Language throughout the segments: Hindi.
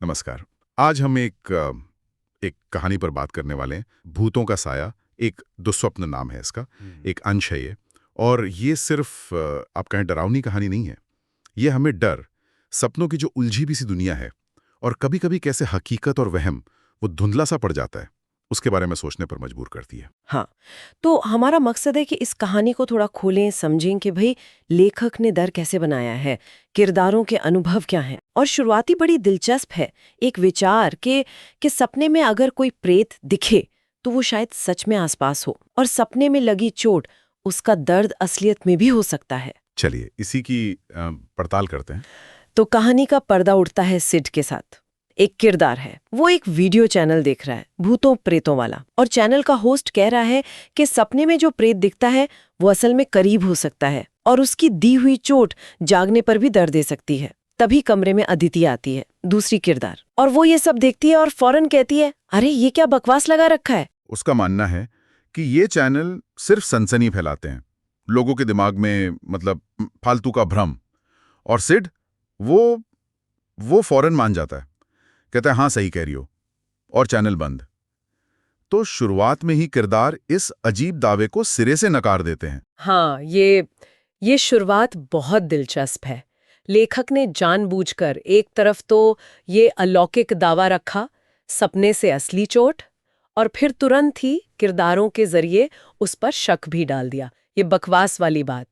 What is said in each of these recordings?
नमस्कार। आज हम एक कहानी पर बात करने वाले हैं। भूतों का साया, एक दुस्वप्न नाम है इसका। एक अंश है ये। और ये सिर्फ आप कहें डरावनी कहानी नहीं है। ये हमें डर, सपनों की जो उलझी भी सी दुनिया है और कभी-कभी कैसे हकीकत और वहम वो धुंधला सा पड़ जाता है, उसके बारे में सोचने पर मजबूर करती है। हाँ, तो हमारा मकसद है कि इस कहानी को थोड़ा खोलें, समझें कि भई लेखक ने डर कैसे बनाया है, किरदारों के अनुभव क्या हैं। और शुरुआती बड़ी दिलचस्प है, एक विचार कि सपने में अगर कोई प्रेत दिखे, तो वो शायद सच में आसपास हो और सपने में लगी चोट, उसका दर्द असलियत में भी हो सकता है। चलिए इसी की पड़ताल करते हैं। तो कहानी का पर्दा उठता है सिड के साथ। एक किरदार है, वो एक वीडियो चैनल देख रहा है, भूतों प्रेतों वाला, और चैनल का होस्ट कह रहा है कि सपने में जो प्रेत दिखता है वो असल में करीब हो सकता है और उसकी दी हुई चोट जागने पर भी दर्द दे सकती है। तभी कमरे में अदिति आती है, दूसरी किरदार, और वो ये सब देखती है और फौरन कहती है, अरे ये क्या बकवास लगा रखा है। उसका मानना है कि ये चैनल सिर्फ सनसनी फैलाते हैं, लोगों के दिमाग में मतलब फालतू का भ्रम। और सिड वो फौरन मान जाता है, कहता है हाँ सही कह रही हो, और चैनल बंद। तो शुरुआत में ही किरदार इस अजीब दावे को सिरे से नकार देते हैं। हाँ, ये शुरुआत बहुत दिलचस्प है। लेखक ने जानबूझकर एक तरफ तो ये अलौकिक दावा रखा, सपने से असली चोट, और फिर तुरंत ही किरदारों के जरिए उस पर शक भी डाल दिया, ये बकवास वाली बात।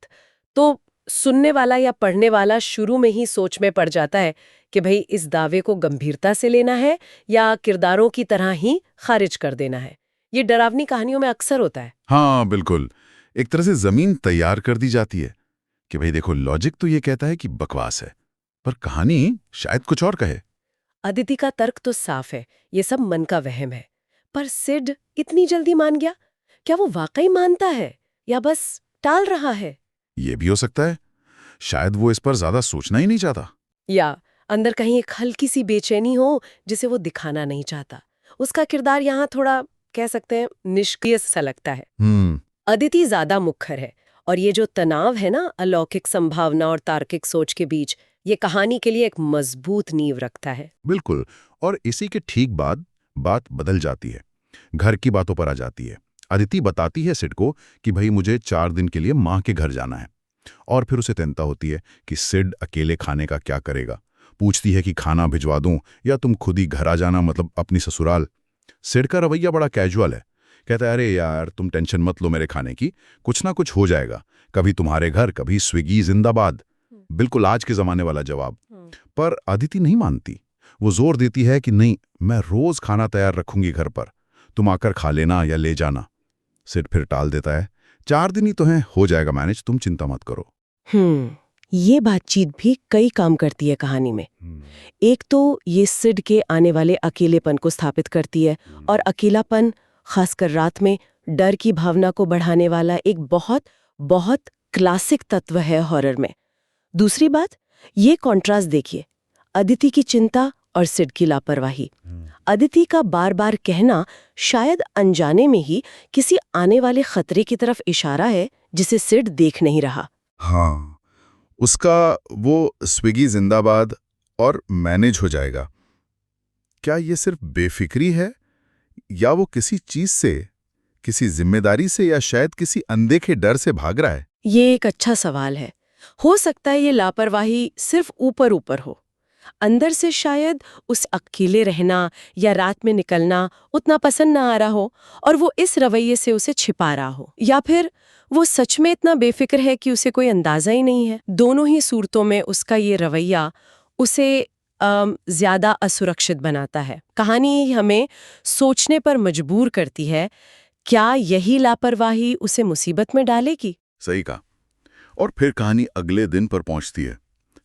तो सुनने वाला या पढ़ने वाला शुरू में ही सोच में पड़ जाता है कि भाई इस दावे को गंभीरता से लेना है या किरदारों की तरह ही खारिज कर देना है। ये डरावनी कहानियों में अक्सर होता है। हाँ बिल्कुल, एक तरह से जमीन तैयार कर दी जाती है कि भाई देखो, लॉजिक तो ये कहता है कि बकवास है, पर कहानी शायद कुछ और कहे। अदिति का तर्क तो साफ है, ये सब मन का वहम है। पर सिड इतनी जल्दी मान गया? क्या वो वाकई मानता है या बस टाल रहा है? ये भी हो सकता है, शायद वो इस पर ज्यादा सोचना ही नहीं चाहता। या अंदर कहीं एक हल्की सी बेचैनी हो जिसे वो दिखाना नहीं चाहता। उसका किरदार यहाँ थोड़ा, कह सकते हैं, निष्क्रिय सा लगता है। हम्म। अदिति ज्यादा मुखर है, और ये जो तनाव है ना, अलौकिक संभावना और तार्किक सोच के बीच, ये कहानी के लिए एक मजबूत नींव रखता है। बिल्कुल। और इसी के ठीक बाद बात बदल जाती है, घर की बातों पर आ जाती है। अदिति बताती है सिड को कि भाई मुझे 4 दिन के लिए माँ के घर जाना है। और फिर उसे चिंता होती है कि सिड अकेले खाने का क्या करेगा। पूछती है कि खाना भिजवा दूं या तुम खुद ही घर आ जाना, मतलब अपनी ससुराल। सिड का रवैया बड़ा कैजुअल है, कहता है अरे यार तुम टेंशन मत लो मेरे खाने की, कुछ ना कुछ हो जाएगा, कभी तुम्हारे घर कभी स्विगी जिंदाबाद। बिल्कुल आज के जमाने वाला जवाब। पर अदिति नहीं मानती। वो जोर देती है कि नहीं, मैं रोज खाना तैयार रखूंगी घर पर, तुम आकर खा लेना या ले जाना। सिड फिर टाल देता है, 4 दिन ही तो हैं, हो जाएगा मैनेज, तुम चिंता मत करो। ये बातचीत भी कई काम करती है कहानी में। एक तो ये सिड के आने वाले अकेलेपन को स्थापित करती है, और अकेलापन खासकर रात में डर की भावना को बढ़ाने वाला एक बहुत बहुत क्लासिक तत्व है हॉरर में। दूसरी बात, ये कॉन्ट्रास्ट देखिए, अदिति की चिंता और सिड की लापरवाही। अदिति का बार बार कहना शायद अनजाने में ही किसी आने वाले खतरे की तरफ इशारा है जिसे सिड देख नहीं रहा। हाँ, उसका वो स्विगी जिंदाबाद और मैनेज हो जाएगा, क्या ये सिर्फ बेफिक्री है या वो किसी चीज से, किसी जिम्मेदारी से, या शायद किसी अनदेखे डर से भाग रहा है? ये एक अच्छा सवाल है। हो सकता है ये लापरवाही सिर्फ ऊपर ऊपर हो, अंदर से शायद उस अकेले रहना या रात में निकलना उतना पसंद ना आ रहा हो, और वो इस रवैये से उसे छिपा रहा हो। या फिर वो सच में इतना बेफिक्र है कि उसे कोई अंदाजा ही नहीं है। दोनों ही सूरतों में उसका ये रवैया उसे ज्यादा असुरक्षित बनाता है। कहानी हमें सोचने पर मजबूर करती है, क्या यही लापरवाही उसे मुसीबत में डालेगी? सही कहा। और फिर कहानी अगले दिन पर पहुंचती है।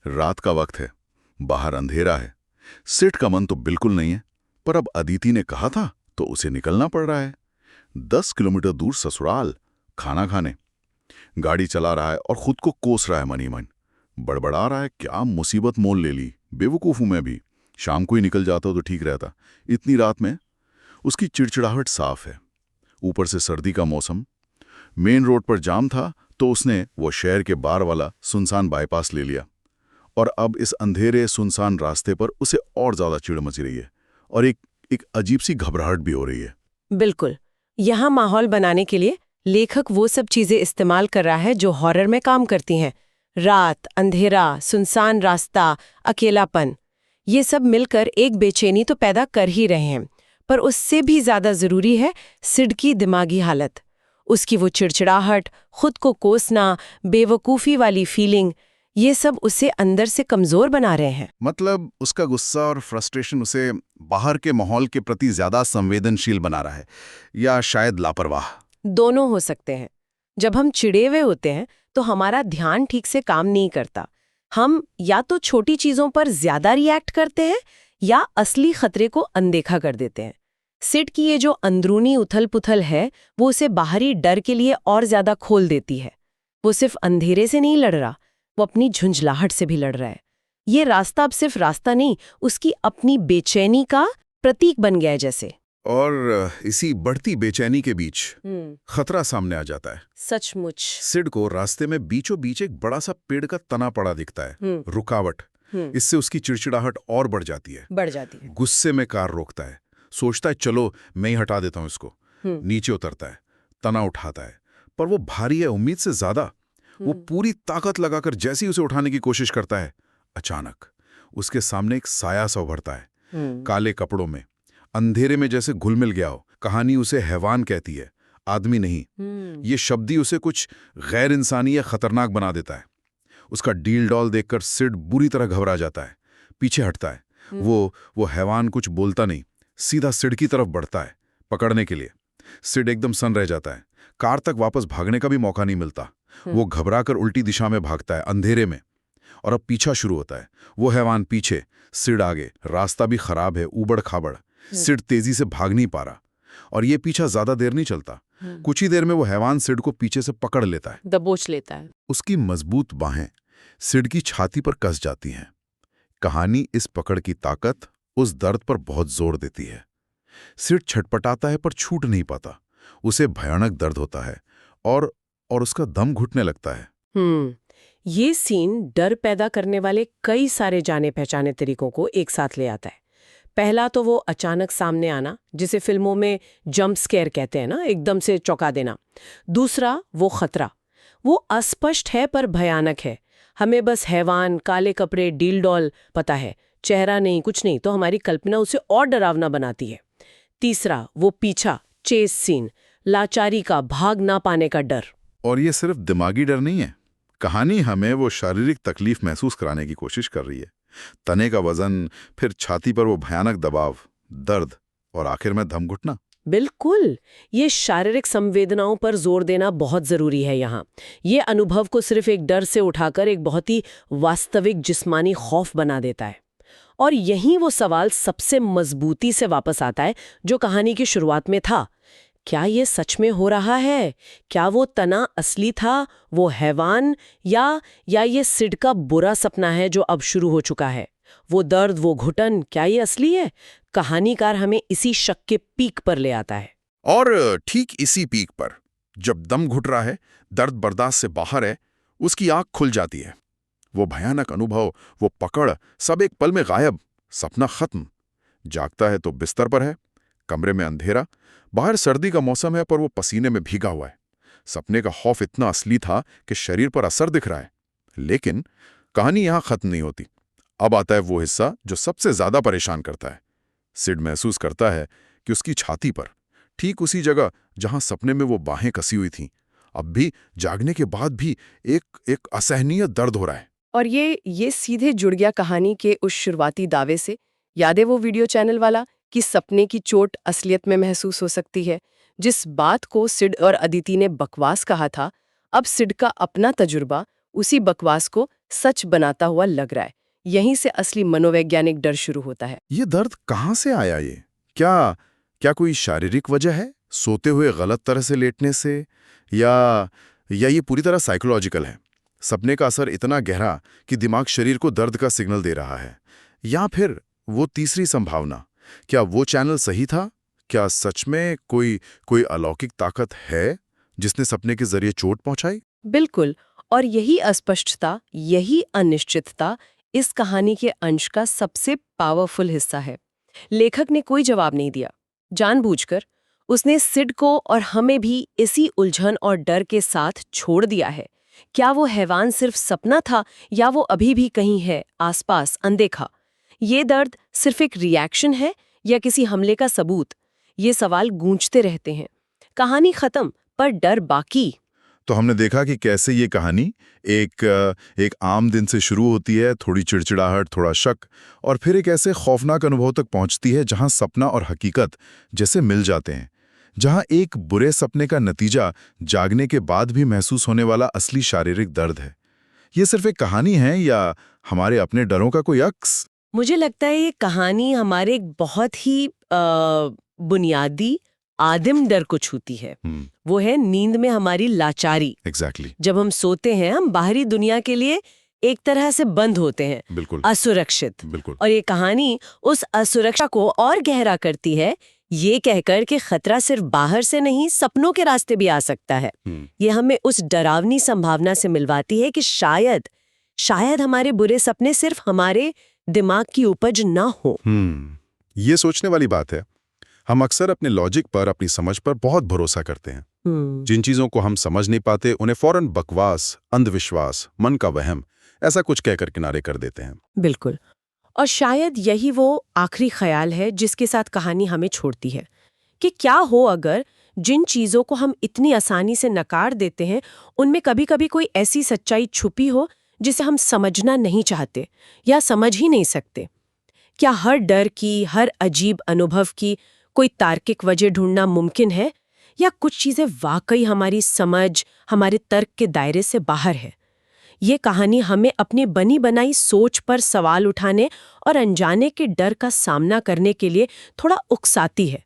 रात का वक्त है, बाहर अंधेरा है। सिड का मन तो बिल्कुल नहीं है, पर अब अदिति ने कहा था तो उसे निकलना पड़ रहा है। 10 किलोमीटर दूर ससुराल, खाना खाने। गाड़ी चला रहा है और खुद को कोस रहा है मन ही मन। बड़बड़ा रहा है, क्या मुसीबत मोल ले ली, बेवकूफ हूं मैं भी, शाम को ही निकल जाता तो ठीक रहता, इतनी रात में। उसकी चिड़चिड़ाहट साफ है, ऊपर से सर्दी का मौसम। मेन रोड पर जाम था तो उसने वो शहर के बार वाला सुनसान बाईपास ले लिया। और अब इस अंधेरे सुनसान रास्ते पर उसे और ज्यादा चिढ़ मची रही है और एक अजीब सी घबराहट भी हो रही है। बिल्कुल। यहाँ माहौल बनाने के लिए लेखक वो सब चीजें इस्तेमाल कर रहा है जो हॉरर में काम करती हैं। रात, अंधेरा, सुनसान रास्ता, अकेलापन, ये सब मिलकर एक बेचैनी तो पैदा कर ही रहे हैं। पर उससे भी ज्यादा जरूरी है सिड की दिमागी हालत। उसकी वो चिड़चिड़ाहट, खुद को कोसना, बेवकूफ़ी वाली फीलिंग, ये सब उसे अंदर से कमजोर बना रहे हैं। मतलब उसका गुस्सा और फ्रस्ट्रेशन उसे बाहर के माहौल के प्रति ज्यादा संवेदनशील बना रहा है, या शायद लापरवाह। दोनों हो सकते हैं। जब हम चिड़े हुए होते हैं तो हमारा ध्यान ठीक से काम नहीं करता। हम या तो छोटी चीजों पर ज्यादा रिएक्ट करते हैं या असली खतरे को अनदेखा कर देते हैं। सिड की ये जो अंदरूनी उथल-पुथल है, वो उसे बाहरी डर के लिए और ज्यादा खोल देती है। वो सिर्फ अंधेरे से नहीं लड़ रहा, वो अपनी झुंझलाहट से भी लड़ रहा है। ये रास्ता अब सिर्फ रास्ता नहीं, उसकी अपनी बेचैनी का प्रतीक बन गया है जैसे। और इसी बढ़ती बेचैनी के बीच खतरा सामने आ जाता है। सचमुच। सिड को रास्ते में बीचों बीच एक बड़ा सा पेड़ का तना पड़ा दिखता है, रुकावट। इससे उसकी चिड़चिड़ाहट और बढ़ जाती है। गुस्से में कार रोकता है, सोचता है चलो मैं ही हटा देता हूं इसको। नीचे उतरता है, तना उठाता है, पर वो भारी है उम्मीद से ज्यादा। वो पूरी ताकत लगाकर जैसे ही उसे उठाने की कोशिश करता है, अचानक उसके सामने एक साया सा उभरता है, काले कपड़ों में, अंधेरे में जैसे घुल मिल गया हो। कहानी उसे हैवान कहती है, आदमी नहीं। ये शब्द ही उसे कुछ गैर इंसानी या खतरनाक बना देता है। उसका डील डॉल देखकर सिड बुरी तरह घबरा जाता है, पीछे हटता है। वो हैवान कुछ बोलता नहीं, सीधा सिड की तरफ बढ़ता है पकड़ने के लिए। सिड एकदम सन रह जाता है, कार तक वापस भागने का भी मौका नहीं मिलता। वो घबराकर उल्टी दिशा में भागता है अंधेरे में, और अब पीछा शुरू होता है। वो हैवान पीछे, सिड आगे। रास्ता भी खराब है, ऊबड़ खाबड़। सिड तेजी से भाग नहीं पा रहा, और ये पीछा ज्यादा देर नहीं चलता। कुछ ही देर में वो हैवान सिड को पीछे से पकड़ लेता है, दबोच लेता है। उसकी मजबूत बाहें सिड की छाती पर कस जाती हैं। कहानी इस पकड़ की ताकत उस दर्द पर बहुत जोर देती है। सिड छटपटाता है पर छूट नहीं पाता। उसे भयानक दर्द होता है और उसका दम घुटने लगता है। ये सीन डर पैदा करने वाले कई सारे जाने पहचाने तरीकों को एक साथ ले आता है। पहला तो वो अचानक सामने आना, जिसे फिल्मों में जंप स्केयर कहते हैं ना, एकदम से चौंका देना। दूसरा वो खतरा, वो अस्पष्ट है पर भयानक है। हमें बस हैवान, काले कपड़े, डील डॉल पता है, चेहरा नहीं, कुछ नहीं, तो हमारी कल्पना उसे और डरावना बनाती है। तीसरा वो पीछा, चेस सीन, लाचारी का, भाग ना पाने का डर। और ये सिर्फ दिमागी डर नहीं है, कहानी हमें वो शारीरिक तकलीफ महसूस कराने की कोशिश कर रही है। तने का वजन, फिर छाती पर वो भयानक दबाव, दर्द, और आखिर में दम घुटना। बिल्कुल, ये शारीरिक संवेदनाओं पर जोर देना बहुत जरूरी है यहाँ। ये अनुभव को सिर्फ एक डर से उठाकर एक बहुत ही वास्तविक जिस्मानी खौफ बना देता है। और यहीं वो सवाल सबसे मजबूती से वापस आता है जो कहानी की शुरुआत में था। क्या ये सच में हो रहा है? क्या वो तना असली था, वो हैवान, या ये सिड का बुरा सपना है जो अब शुरू हो चुका है? वो दर्द, वो घुटन, क्या ये असली है? कहानीकार हमें इसी शक के पीक पर ले आता है। और ठीक इसी पीक पर, जब दम घुट रहा है, दर्द बर्दाश्त से बाहर है, उसकी आंख खुल जाती है। वो भयानक अनुभव, वो पकड़, सब एक पल में गायब, सपना खत्म। जागता है तो बिस्तर पर है, कमरे में अंधेरा, बाहर सर्दी का मौसम है पर वो पसीने में भीगा हुआ है। सपने का खौफ इतना असली था कि शरीर पर असर दिख रहा है। लेकिन कहानी यहां खत्म नहीं होती। अब आता है वो हिस्सा जो सबसे ज्यादा परेशान करता है। सिड महसूस करता है कि उसकी छाती पर, ठीक उसी जगह जहां सपने में वो बाहें कसी हुई थीं, अब भी जागने के बाद भी एक असहनीय दर्द हो रहा है। और ये सीधे जुड़ गया कहानी के उस शुरुआती दावे से। याद है वो वीडियो चैनल वाला कि सपने की चोट असलियत में महसूस हो सकती है? जिस बात को सिड और अदिति ने बकवास कहा था, अब सिड का अपना तजुर्बा उसी बकवास को सच बनाता हुआ लग रहा है। यहीं से असली मनोवैज्ञानिक डर शुरू होता है। ये दर्द कहाँ से आया? ये क्या कोई शारीरिक वजह है, सोते हुए गलत तरह से लेटने से, या ये पूरी तरह साइकोलॉजिकल है? सपने का असर इतना गहरा कि दिमाग शरीर को दर्द का सिग्नल दे रहा है? या फिर वो तीसरी संभावना, क्या वो चैनल सही था? क्या सच में कोई अलौकिक ताकत है जिसने सपने के जरिए चोट पहुंचाई? बिल्कुल, और यही अस्पष्टता, यही अनिश्चितता इस कहानी के अंश का सबसे पावरफुल हिस्सा है। लेखक ने कोई जवाब नहीं दिया। जानबूझकर उसने सिड को और हमें भी इसी उलझन और डर के साथ छोड़ दिया है। क्या वो हैवान सिर्फ सपना था या वो अभी भी कहीं है आसपास अनदेखा? ये दर्द सिर्फ एक रिएक्शन है या किसी हमले का सबूत? ये सवाल गूंजते रहते हैं। कहानी खत्म पर डर बाकी। तो हमने देखा कि कैसे ये कहानी एक आम दिन से शुरू होती है, थोड़ी चिड़चिड़ाहट, थोड़ा शक, और फिर एक ऐसे खौफनाक अनुभव तक पहुंचती है जहां सपना और हकीकत जैसे मिल जाते हैं, जहां एक बुरे सपने का नतीजा जागने के बाद भी महसूस होने वाला असली शारीरिक दर्द है। ये सिर्फ एक कहानी है या हमारे अपने डरों का कोई अक्स? मुझे लगता है ये कहानी हमारे एक बहुत ही बुनियादी आदिम डर को छूती है। वो है नींद में हमारी लाचारी। एग्जैक्टली। जब हम सोते हैं हम बाहरी दुनिया के लिए एक तरह से बंद होते हैं, बिल्कुल असुरक्षित। बिल्कुल। और ये कहानी उस असुरक्षा को और गहरा करती है, ये कहकर कि खतरा सिर्फ बाहर से नहीं सपनों के रास्ते भी आ सकता है। ये हमें उस डरावनी संभावना से मिलवाती है कि शायद हमारे बुरे सपने सिर्फ हमारे दिमाग की उपज ना हो। ये सोचने वाली बात है। हम अक्सर अपने लॉजिक पर, अपनी समझ पर बहुत भरोसा करते हैं। जिन चीजों को हम समझ नहीं पाते उन्हें फौरन बकवास, अंधविश्वास, मन का वहम, ऐसा कुछ कहकर किनारे कर देते हैं। बिल्कुल। और शायद यही वो आखिरी ख्याल है जिसके साथ कहानी हमें छोड़ती है कि क्या हो अगर जिन चीजों को हम इतनी आसानी से नकार देते हैं उनमें कभी-कभी कोई ऐसी सच्चाई छुपी हो जिसे हम समझना नहीं चाहते या समझ ही नहीं सकते। क्या हर डर की, हर अजीब अनुभव की कोई तार्किक वजह ढूंढना मुमकिन है, या कुछ चीजें वाकई हमारी समझ, हमारे तर्क के दायरे से बाहर है? ये कहानी हमें अपनी बनी बनाई सोच पर सवाल उठाने और अनजाने के डर का सामना करने के लिए थोड़ा उकसाती है।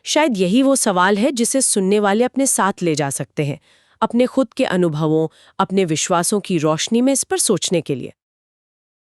शायद यही वो सवाल है जिसे सुनने वाले अपने साथ ले जा सकते हैं, अपने खुद के अनुभवों, अपने विश्वासों की रोशनी में इस पर सोचने के लिए।